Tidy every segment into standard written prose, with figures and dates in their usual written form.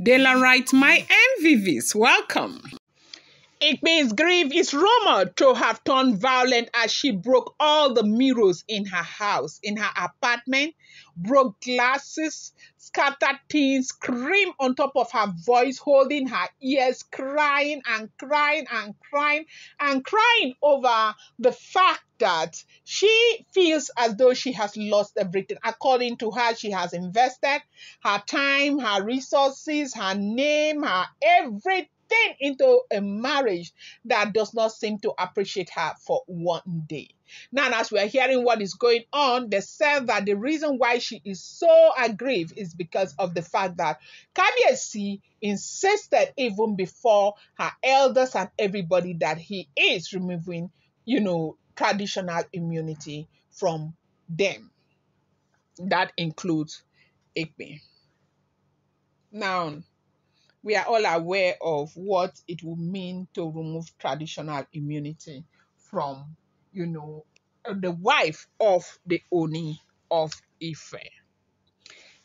Dela writes, my MVVs, welcome. Ignis' grief is rumored to have turned violent as she broke all the mirrors in her house, in her apartment, broke glasses, scattered things, screamed on top of her voice, holding her ears, crying and crying and crying and crying over the fact that she feels as though she has lost everything. According to her, she has invested her time, her resources, her name, her everything into a marriage that does not seem to appreciate her for one day. Now, as we are hearing what is going on, they said that the reason why she is so aggrieved is because of the fact that Kabiyesi insisted even before her elders and everybody that he is removing, traditional immunity from them. That includes Ekpe. Now, we are all aware of what it will mean to remove traditional immunity from, the wife of the Ooni of Ife.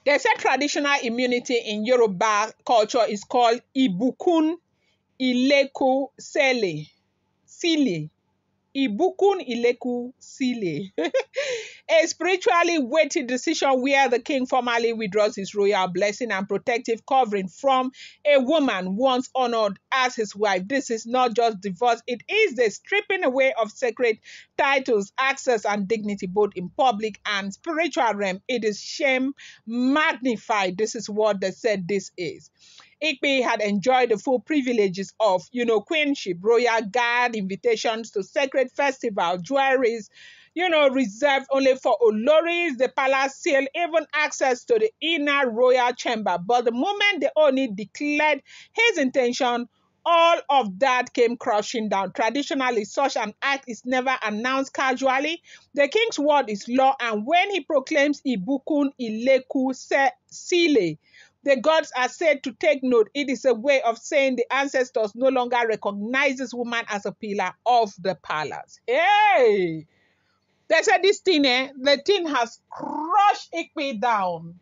They said traditional immunity in Yoruba culture is called Ibukun Ileku Sile. Ibukun Ileku Sile. A spiritually weighty decision where the king formally withdraws his royal blessing and protective covering from a woman once honored as his wife. This is not just divorce, it is the stripping away of sacred titles, access, and dignity, both in public and spiritual realm. It is shame magnified. This is what they said this is. Ikpe had enjoyed the full privileges of, queenship, royal guard, invitations to sacred festival, jewelries, reserved only for Oloris, the palace seal, even access to the inner royal chamber. But the moment the Ooni declared his intention, all of that came crashing down. Traditionally, such an act is never announced casually. The king's word is law, and when he proclaims Ibukun Ileku Sile, the gods are said to take note. It is a way of saying the ancestors no longer recognize this woman as a pillar of the palace. Hey! They said this thing, the thing has crushed Ikpe down.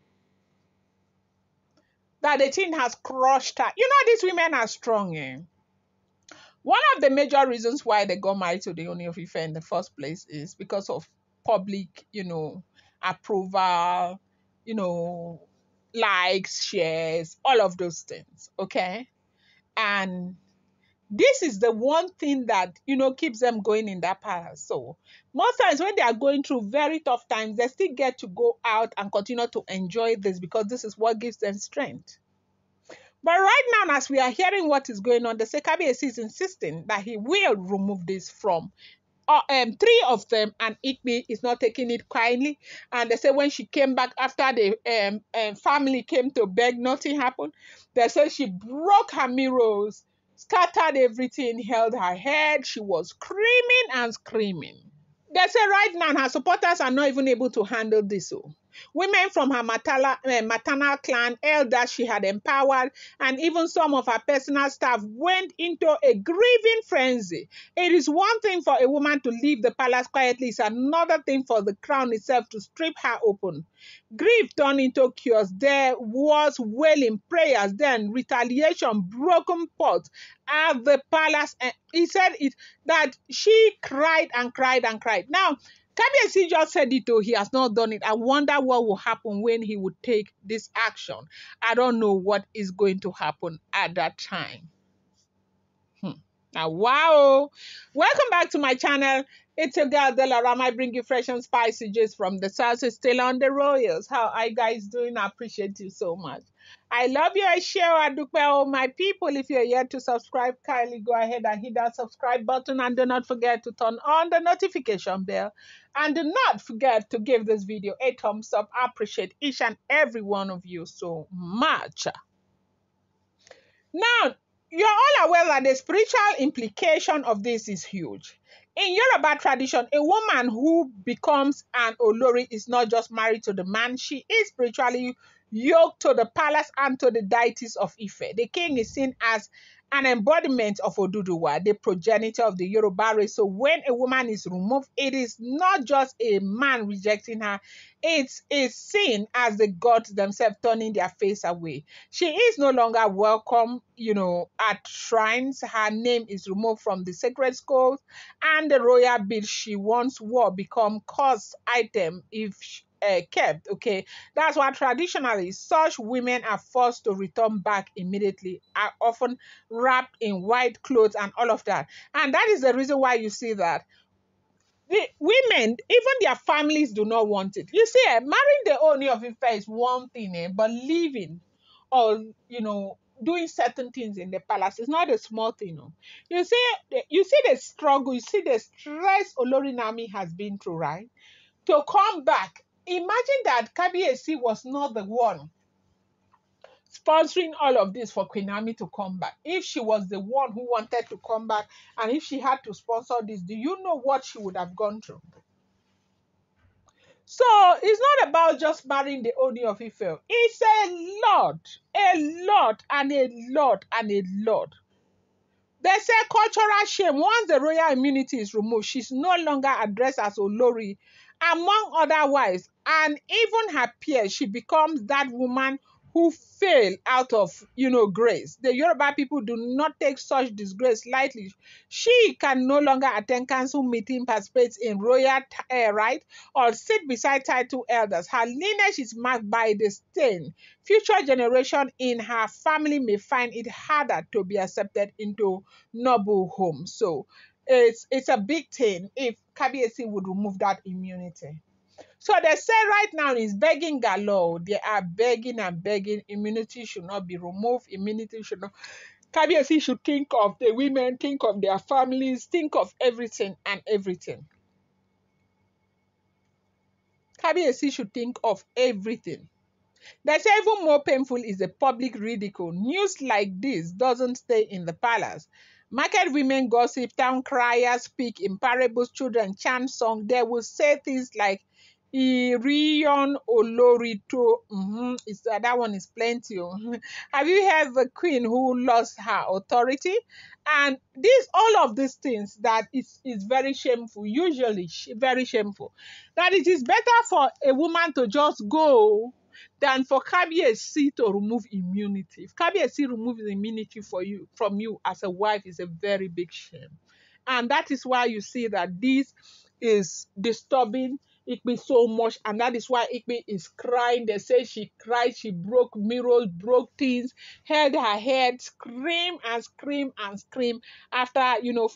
That the thing has crushed her. These women are strong, One of the major reasons why they got married to the Ooni of Ife in the first place is because of public, approval, likes, shares, all of those things, okay? And this is the one thing that, keeps them going in that palace. So most times when they are going through very tough times, they still get to go out and continue to enjoy this because this is what gives them strength. But right now, as we are hearing what is going on, the Kabiyesi is insisting that he will remove this from three of them, and Ikpe is not taking it kindly. And they say when she came back after the family came to beg, nothing happened. They say she broke her mirrors, scattered everything, held her head. She was screaming and screaming. They say right now her supporters are not even able to handle this. Women from her maternal clan, elders she had empowered, and even some of her personal staff went into a grieving frenzy. It is one thing for a woman to leave the palace quietly. It's another thing for the crown itself to strip her open. Grief turned into chaos. There was wailing, prayers, then retaliation, broken pots at the palace. And he said that she cried and cried and cried. Now, Kabiyesi just said it, he has not done it. I wonder what will happen when he would take this action. I don't know what is going to happen at that time. Now, wow. Welcome back to my channel. It's your girl, Delarama. I bring you fresh and spicy gist from the south. It's still on the Royals. How are you guys doing? I appreciate you so much. I love you. I share. I do all my people. If you're yet to subscribe, kindly go ahead and hit that subscribe button. And do not forget to turn on the notification bell. And do not forget to give this video a thumbs up. I appreciate each and every one of you so much. Now, you're all aware that the spiritual implication of this is huge. In Yoruba tradition, a woman who becomes an Olori is not just married to the man. She is spiritually, yoked to the palace and to the deities of Ife. The king is seen as an embodiment of Oduduwa, the progenitor of the Yoruba race. So when a woman is removed, it is not just a man rejecting her, it is seen as the gods themselves turning their face away. She is no longer welcome, at shrines. Her name is removed from the sacred scrolls, and the royal bead she once wore become cursed item if kept. Okay, that's why traditionally such women are forced to return back immediately, are often wrapped in white clothes and all of that. And that is the reason why you see that the women, even their families, do not want it. You see, marrying the Ooni of Ife is one thing, but living or doing certain things in the palace is not a small thing. You see, the struggle, you see the stress Olori Nami has been through, right? To come back. Imagine that Kabiyesi was not the one sponsoring all of this for Queen Naomi to come back. If she was the one who wanted to come back, and if she had to sponsor this, do you know what she would have gone through? So it's not about just marrying the Ooni of Ife. It's a lot, and a lot, and a lot. They say cultural shame. Once the royal immunity is removed, she's no longer addressed as Olori, among other wives. And even her peers, she becomes that woman who fell out of, grace. The Yoruba people do not take such disgrace lightly. She can no longer attend council meeting, participate in royal right, or sit beside title elders. Her lineage is marked by the stain. Future generation in her family may find it harder to be accepted into noble home. So it's a big thing if Kabiyesi would remove that immunity. So they say right now is begging galore. They are begging and begging. Immunity should not be removed. Immunity should not. Kabiyesi should think of the women, think of their families, think of everything and everything. Kabiyesi should think of everything. They say even more painful is the public ridicule. News like this doesn't stay in the palace. Market women gossip, town criers speak in parables, children chant songs. They will say things like Irion Olorito. That one is plenty. Have you heard the queen who lost her authority? And all of these things that is very shameful, usually very shameful. That it is better for a woman to just go than for Kabiyesi to remove immunity. If Kabiyesi removes immunity from you as a wife, is a very big shame. And that is why you see that this is disturbing Igbe so much, and that is why Igbe is crying. They say she cried, she broke mirrors, broke things, held her head, scream and scream and scream after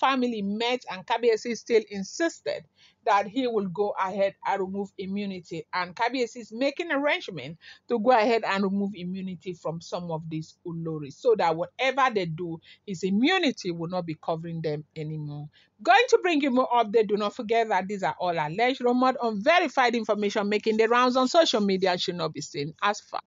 family met, and Kabiyesi still insisted that he will go ahead and remove immunity. And Kabiyesi is making arrangement to go ahead and remove immunity from some of these Oloris so that whatever they do, his immunity will not be covering them anymore. Going to bring you more update. Do not forget that these are all alleged, rumored, unverified information making the rounds on social media should not be seen as fact.